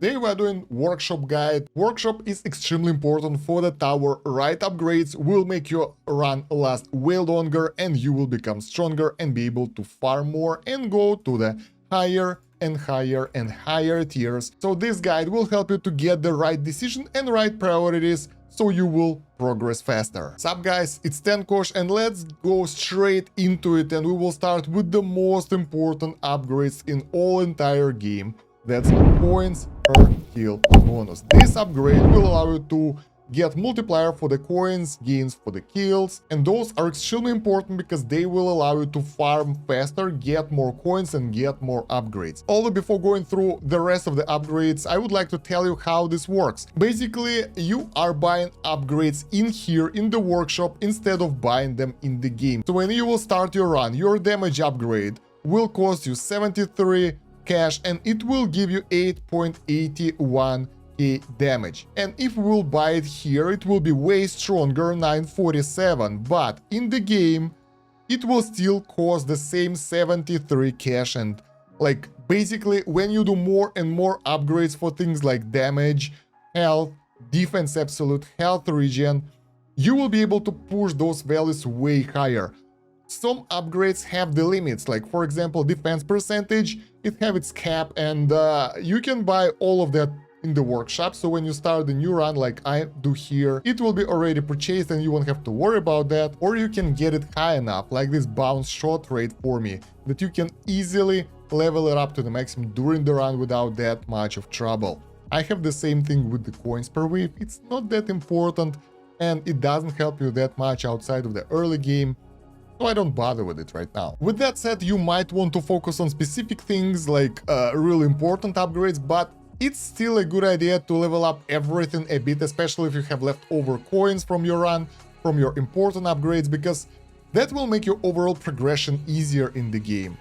Today we are doing workshop guide. Workshop is extremely important for the tower. Right upgrades will make your run last way longer and you will become stronger and be able to farm more and go to the higher and higher and higher tiers. So this guide will help you to get the right decision and right priorities so you will progress faster. Sup guys, it's Kosh and let's go straight into it, and we will start with the most important upgrades in all entire game. That's coins per kill bonus. This upgrade will allow you to get multiplier for the coins, gains for the kills, and those are extremely important because they will allow you to farm faster, get more coins and get more upgrades. Although before going through the rest of the upgrades, I would like to tell you how this works. Basically, you are buying upgrades in here in the workshop instead of buying them in the game. So when you will start your run, your damage upgrade will cost you 73 cash and it will give you 8.81k damage. And if we will buy it here, it will be way stronger, 947, but in the game it will still cost the same 73 cash. And like basically when you do more and more upgrades for things like damage, health, defense absolute, health regen, you will be able to push those values way higher. Some upgrades have the limits, like for example defense percentage, it have its cap, and you can buy all of that in the workshop. So when you start the new run like I do here, it will be already purchased and you won't have to worry about that. Or you can get it high enough, like this bounce shot rate for me, that you can easily level it up to the maximum during the run without that much of trouble. I have the same thing with the coins per wave. It's not that important and it doesn't help you that much outside of the early game, so I don't bother with it right now. With that said, you might want to focus on specific things like really important upgrades, but it's still a good idea to level up everything a bit, especially if you have leftover coins from your run, from your important upgrades, because that will make your overall progression easier in the game.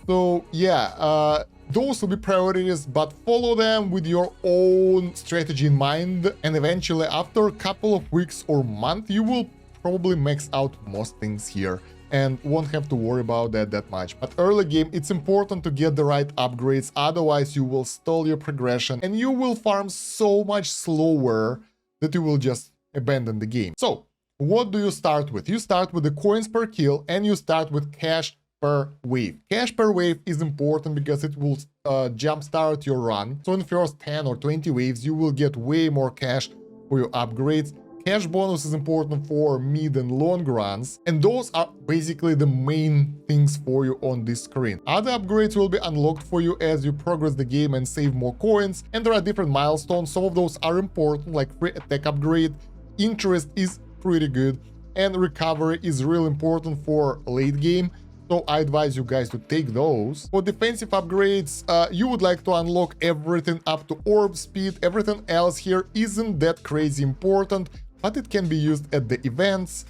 So yeah, those will be priorities, but follow them with your own strategy in mind, and eventually after a couple of weeks or month, you will probably max out most things here and won't have to worry about that much. But early game, it's important to get the right upgrades, otherwise you will stall your progression and you will farm so much slower that you will just abandon the game. So what do you start with? You start with the coins per kill and you start with cash per wave. Cash per wave is important because it will jumpstart your run. So in the first 10 or 20 waves, you will get way more cash for your upgrades. Cash bonus is important for mid and long runs, and those are basically the main things for you on this screen. Other upgrades will be unlocked for you as you progress the game and save more coins, and there are different milestones. Some of those are important, like free attack upgrade, interest is pretty good, and recovery is really important for late game. So I advise you guys to take those. For defensive upgrades, you would like to unlock everything up to orb speed. Everything else here isn't that crazy important, but it can be used at the events.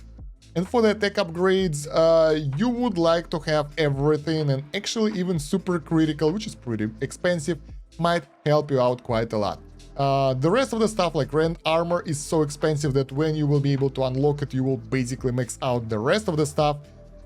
And for the attack upgrades, you would like to have everything, and actually even super critical, which is pretty expensive, might help you out quite a lot. The rest of the stuff like rend armor is so expensive that when you will be able to unlock it, you will basically max out the rest of the stuff.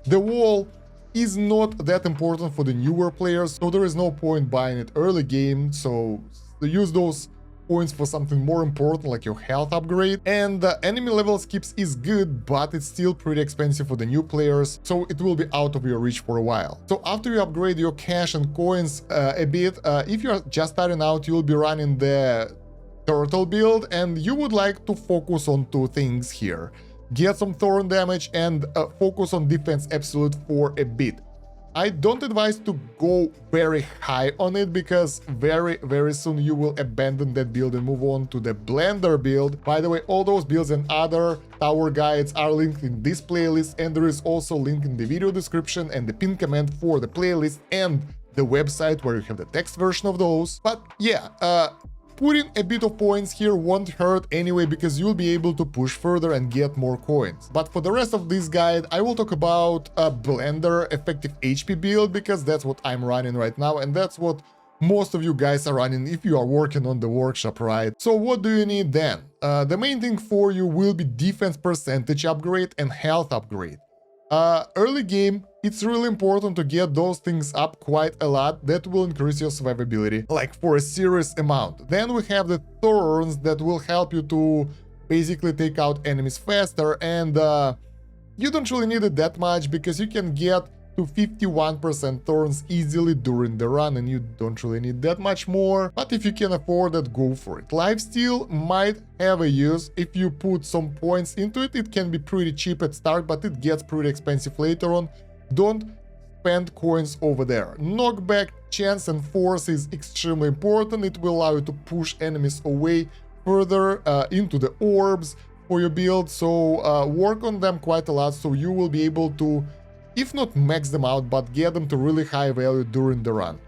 The wall is not that important for the newer players, so there is no point buying it early game, so use those points for something more important like your health upgrade. And the enemy level skips is good, but it's still pretty expensive for the new players, so it will be out of your reach for a while. So after you upgrade your cash and coins a bit, if you're just starting out, you'll be running the turtle build, and you would like to focus on two things here. Get some thorn damage and focus on defense absolute for a bit. I don't advise to go very high on it because very soon you will abandon that build and move on to the blender build. By the way, all those builds and other tower guides are linked in this playlist, and there is also a link in the video description and the pinned comment for the playlist and the website where you have the text version of those. But yeah, putting a bit of points here won't hurt anyway, because you'll be able to push further and get more coins. But for the rest of this guide, I will talk about a blender effective HP build, because that's what I'm running right now, and that's what most of you guys are running if you are working on the workshop, right? So what do you need then? The main thing for you will be defense percentage upgrade and health upgrade. Early game, it's really important to get those things up quite a lot. That will increase your survivability, like for a serious amount. Then we have the thorns that will help you to basically take out enemies faster, and you don't really need it that much because you can get to 51% thorns easily during the run, and you don't really need that much more. But if you can afford it, go for it. Lifesteal might have a use. If you put some points into it, it can be pretty cheap at start, but it gets pretty expensive later on. Don't spend coins over there. Knockback, chance, and force is extremely important. It will allow you to push enemies away further into the orbs for your build, so work on them quite a lot, so you will be able to, if not max them out, but get them to really high value during the run.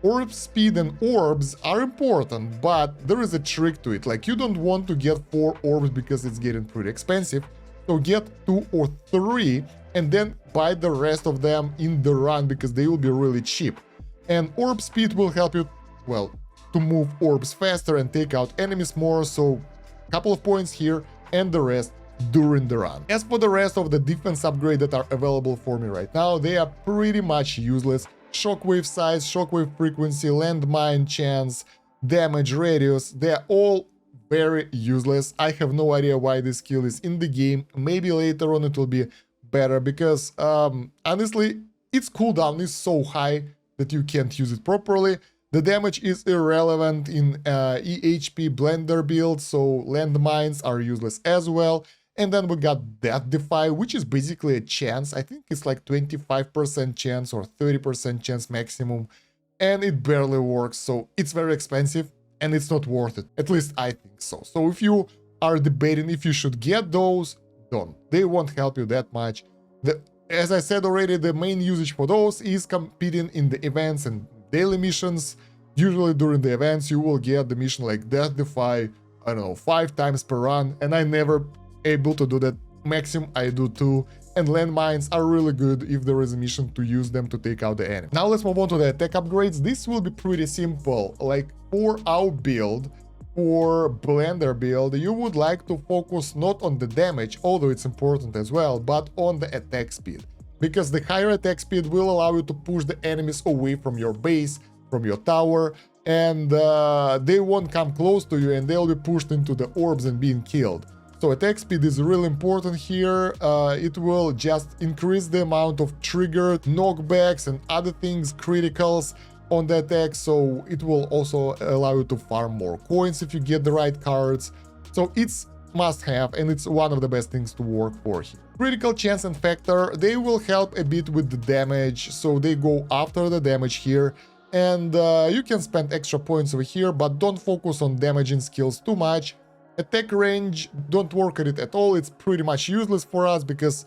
Orb speed and orbs are important, but there is a trick to it. Like, you don't want to get 4 orbs because it's getting pretty expensive, so get 2 or 3 and then buy the rest of them in the run because they will be really cheap. And orb speed will help you, well, to move orbs faster and take out enemies more, so a couple of points here and the rest during the run. As for the rest of the defense upgrade that are available for me right now, they are pretty much useless. Shockwave size, shockwave frequency, landmine chance, damage radius, they're all very useless. I have no idea why this skill is in the game. Maybe later on it will be better because honestly, its cooldown is so high that you can't use it properly. The damage is irrelevant in EHP blender build, so landmines are useless as well. And then we got Death Defy, which is basically a chance. I think it's like 25% chance or 30% chance maximum, and it barely works, so it's very expensive and it's not worth it. At least I think so. So if you are debating if you should get those, don't. They won't help you that much. As I said already, the main usage for those is competing in the events and daily missions. Usually during the events you will get the mission like Death Defy, I don't know, 5 times per run, and I never able to do that. Maximum I do 2, and landmines are really good if there is a mission to use them to take out the enemy. Now let's move on to the attack upgrades. This will be pretty simple. Like for our build, for blender build, you would like to focus not on the damage, although it's important as well, but on the attack speed, because the higher attack speed will allow you to push the enemies away from your base, from your tower, and they won't come close to you and they'll be pushed into the orbs and being killed. So attack speed is really important here. It will just increase the amount of triggered knockbacks and other things, criticals on the attack, so it will also allow you to farm more coins if you get the right cards. So it's must have, and it's one of the best things to work for here. Critical chance and factor, they will help a bit with the damage, so they go after the damage here. And you can spend extra points over here, but don't focus on damaging skills too much. Attack range, don't work at it at all. It's pretty much useless for us because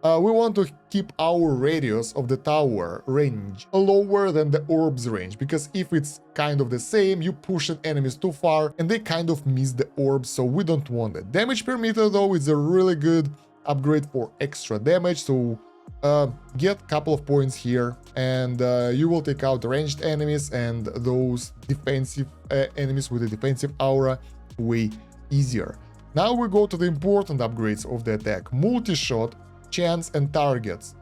we want to keep our radius of the tower range lower than the orbs range, because if it's kind of the same, you push the enemies too far and they kind of miss the orbs, so we don't want it. Damage per meter though is a really good upgrade for extra damage, so get a couple of points here and you will take out ranged enemies and those defensive enemies with a defensive aura way easier. Now we go to the important upgrades of the attack. Multi-shot, chance, and targets.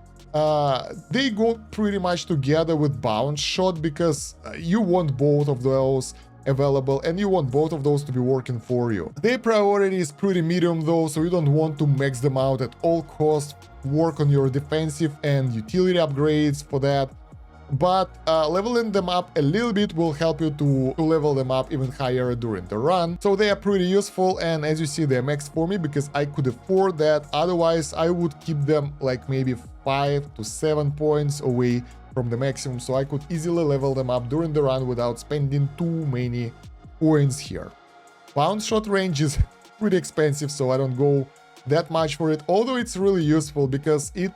They go pretty much together with bounce shot because you want both of those available and you want both of those to be working for you. Their priority is pretty medium though, so you don't want to max them out at all costs. Work on your defensive and utility upgrades for that, but leveling them up a little bit will help you to level them up even higher during the run. So they are pretty useful, and as you see, they're max for me because I could afford that. Otherwise I would keep them like maybe 5 to 7 points away from the maximum, so I could easily level them up during the run without spending too many points here. Bounce shot range is pretty expensive, so I don't go that much for it, although it's really useful because it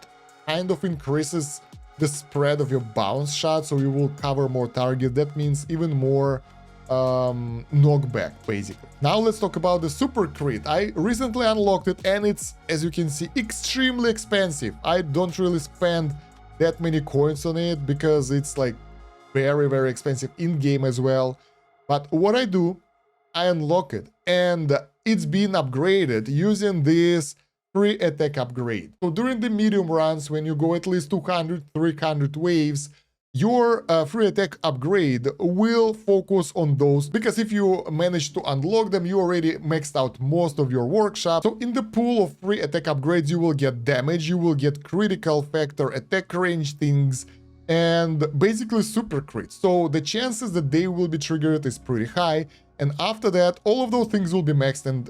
kind of increases the spread of your bounce shot, so you will cover more targets. That means even more knockback basically. Now let's talk about the super crit. I recently unlocked it and it's, as you can see, extremely expensive. I don't really spend that many coins on it because it's like very expensive in game as well. But what I do, I unlock it and it's been upgraded using this free attack upgrade. So during the medium runs, when you go at least 200, 300 waves, your free attack upgrade will focus on those, because if you manage to unlock them, you already maxed out most of your workshop. So in the pool of free attack upgrades, you will get damage, you will get critical factor, attack range things, and basically super crits. So the chances that they will be triggered is pretty high. And after that, all of those things will be maxed, and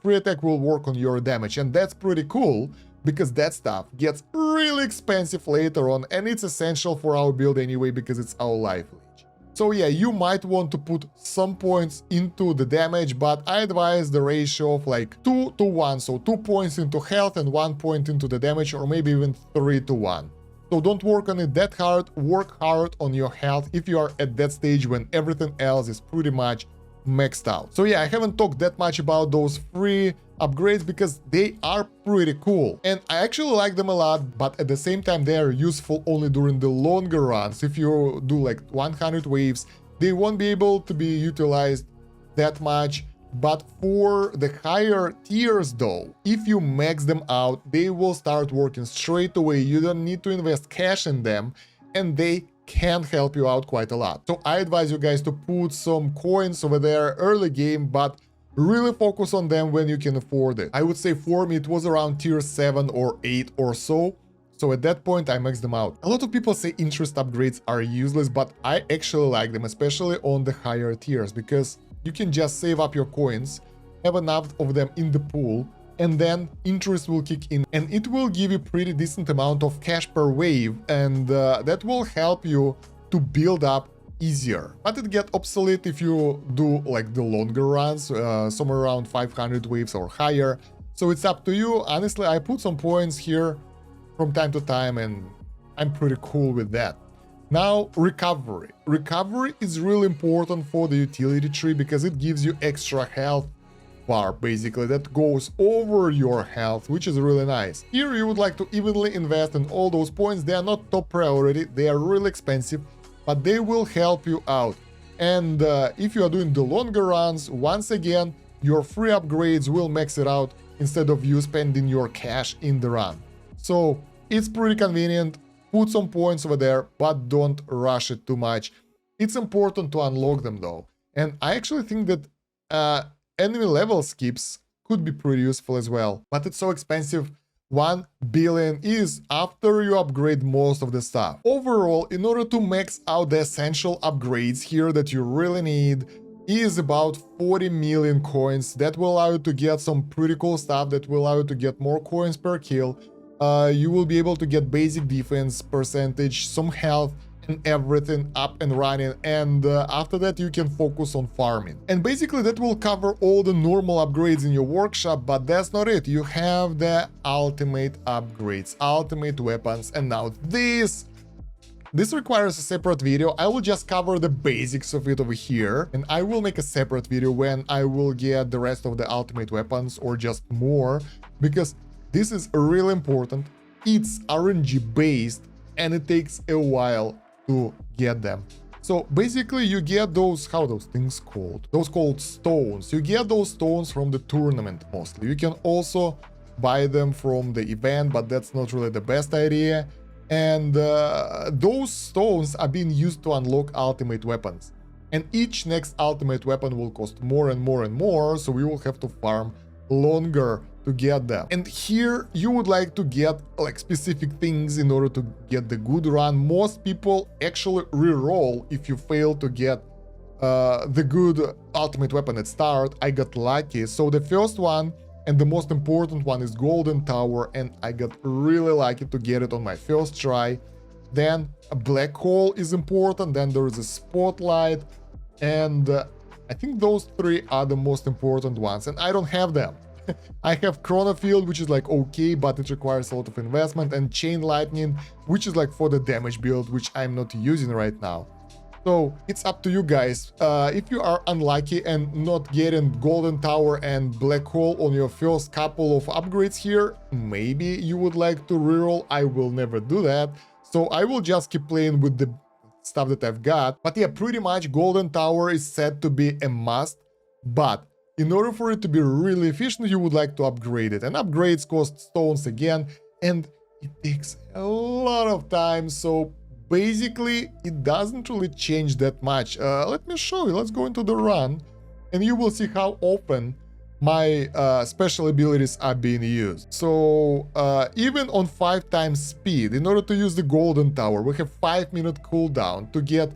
free attack will work on your damage. And that's pretty cool, because that stuff gets really expensive later on, and it's essential for our build anyway, because it's our life leech. So yeah, you might want to put some points into the damage, but I advise the ratio of like 2 to 1, so 2 points into health and 1 point into the damage, or maybe even 3 to 1. So don't work on it that hard, work hard on your health if you are at that stage when everything else is pretty much maxed out. So yeah, I haven't talked that much about those free upgrades because they are pretty cool, and I actually like them a lot, but at the same time they are useful only during the longer runs. If you do like 100 waves, they won't be able to be utilized that much. But for the higher tiers though, if you max them out, they will start working straight away. You don't need to invest cash in them, and they can help you out quite a lot. So I advise you guys to put some coins over there early game, but really focus on them when you can afford it. I would say for me it was around tier 7 or 8 or so. So at that point I maxed them out. A lot of people say interest upgrades are useless, but I actually like them, especially on the higher tiers, because you can just save up your coins, have enough of them in the pool, and then interest will kick in, and it will give you pretty decent amount of cash per wave, and that will help you to build up easier. But it gets obsolete if you do like the longer runs, somewhere around 500 waves or higher. So it's up to you. Honestly, I put some points here from time to time, and I'm pretty cool with that. Now, recovery. Recovery is really important for the utility tree because it gives you extra health bar, basically, that goes over your health, which is really nice. Here you would like to evenly invest in all those points. They are not top priority, they are really expensive, but they will help you out. And if you are doing the longer runs, once again, your free upgrades will max it out instead of you spending your cash in the run. So it's pretty convenient. Put some points over there, but don't rush it too much. It's important to unlock them though. And I actually think that enemy level skips could be pretty useful as well, but it's so expensive. 1 billion is after you upgrade most of the stuff. Overall, in order to max out the essential upgrades here that you really need, is about 40 million coins. That will allow you to get some pretty cool stuff, that will allow you to get more coins per kill. You will be able to get basic defense percentage, some health, and everything up and running, and after that you can focus on farming. And basically that will cover all the normal upgrades in your workshop, but that's not it. You have the ultimate upgrades, ultimate weapons, and now this requires a separate video. I will just cover the basics of it over here, and I will make a separate video when I will get the rest of the ultimate weapons or just more, because this is really important. It's RNG based and it takes a while to get them. So basically you get those, how are those things called? Those called stones. You get those stones from the tournament mostly. You can also buy them from the event, but that's not really the best idea. And those stones are being used to unlock ultimate weapons. And each next ultimate weapon will cost more and more and more, so we will have to farm longer to get them. And here you would like to get like specific things in order to get the good run. Most people actually re-roll if you fail to get the good ultimate weapon at start. I got lucky. So the first one and the most important one is Golden Tower, and I got really lucky to get it on my first try. Then a black hole is important, then there is a spotlight, and I think those three are the most important ones, and I don't have them. I have Chronofield, which is like okay, but it requires a lot of investment, and Chain Lightning, which is like for the damage build, which I'm not using right now. So it's up to you guys. If you are unlucky and not getting Golden Tower and Black Hole on your first couple of upgrades here, maybe you would like to reroll. I will never do that. So I will just keep playing with the stuff that I've got. But yeah, pretty much Golden Tower is said to be a must. But in order for it to be really efficient, you would like to upgrade it. And upgrades cost stones again, and it takes a lot of time, so basically it doesn't really change that much. Let me show you. Let's go into the run, and you will see how often my special abilities are being used. So even on 5 times speed, in order to use the golden tower, we have 5-minute cooldown to get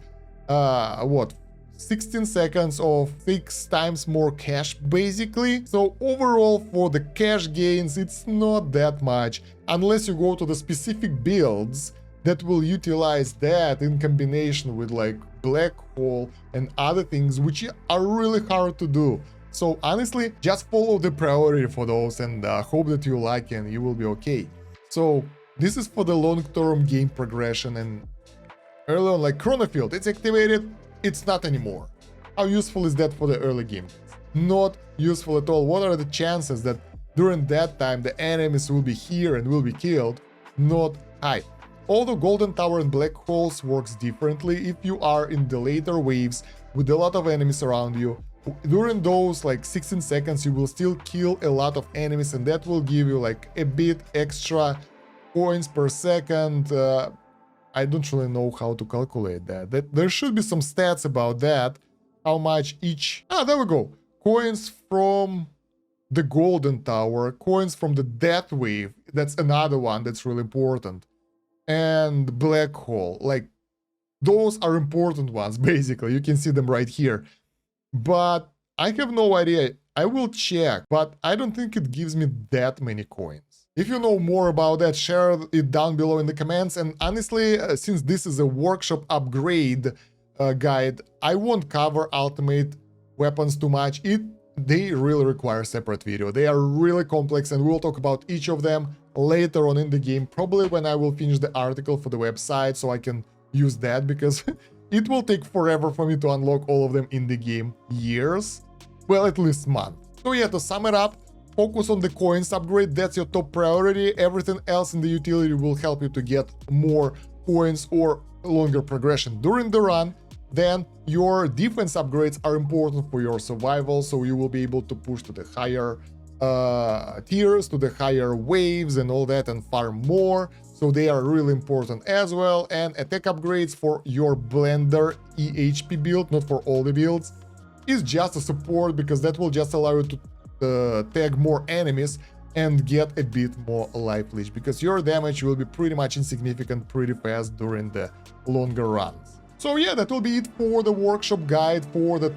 16 seconds of 6 times more cash, basically. So overall, for the cash gains, it's not that much, unless you go to the specific builds that will utilize that in combination with like black hole and other things, which are really hard to do. So honestly, just follow the priority for those, and hope that you like and you will be okay. So this is for the long-term game progression, and early on, like Chronofield, it's activated, it's not anymore. How useful is that for the early game? Not useful at all. What are the chances that during that time the enemies will be here and will be killed? Not high. Although Golden Tower and Black Holes works differently, if you are in the later waves with a lot of enemies around you, during those like 16 seconds you will still kill a lot of enemies, and that will give you like a bit extra coins per second. I don't really know how to calculate that. There should be some stats about that, how much each... there we go. Coins from the Golden Tower, coins from the Death Wave, that's another one that's really important. And Black Hole, like, those are important ones, basically. You can see them right here. But I have no idea. I will check, but I don't think it gives me that many coins. If you know more about that, share it down below in the comments. And honestly, since this is a workshop upgrade guide, I won't cover ultimate weapons too much. They really require a separate video. They are really complex, and we'll talk about each of them later on in the game, probably when I will finish the article for the website, so I can use that, because it will take forever for me to unlock all of them in the game. Years? Well, at least months. So yeah, to sum it up, focus on the coins upgrade, that's your top priority. Everything else in the utility will help you to get more coins or longer progression during the run. Then your defense upgrades are important for your survival, so you will be able to push to the higher tiers, to the higher waves and all that, and farm more. So they are really important as well. And attack upgrades for your Blender EHP build, not for all the builds, is just a support, because that will just allow you to tag more enemies and get a bit more life leech, because your damage will be pretty much insignificant pretty fast during the longer runs. So yeah, that will be it for the workshop guide for the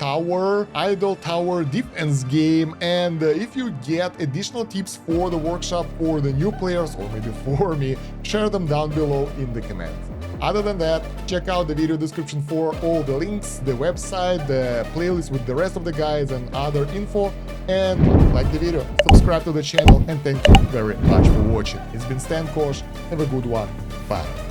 Idle Tower defense game. And if you get additional tips for the workshop for the new players, or maybe for me, share them down below in the comments. Other than that, check out the video description for all the links, the website, the playlist with the rest of the guides and other info. And like the video, subscribe to the channel, and thank you very much for watching. It's been Kosh. Have a good one. Bye.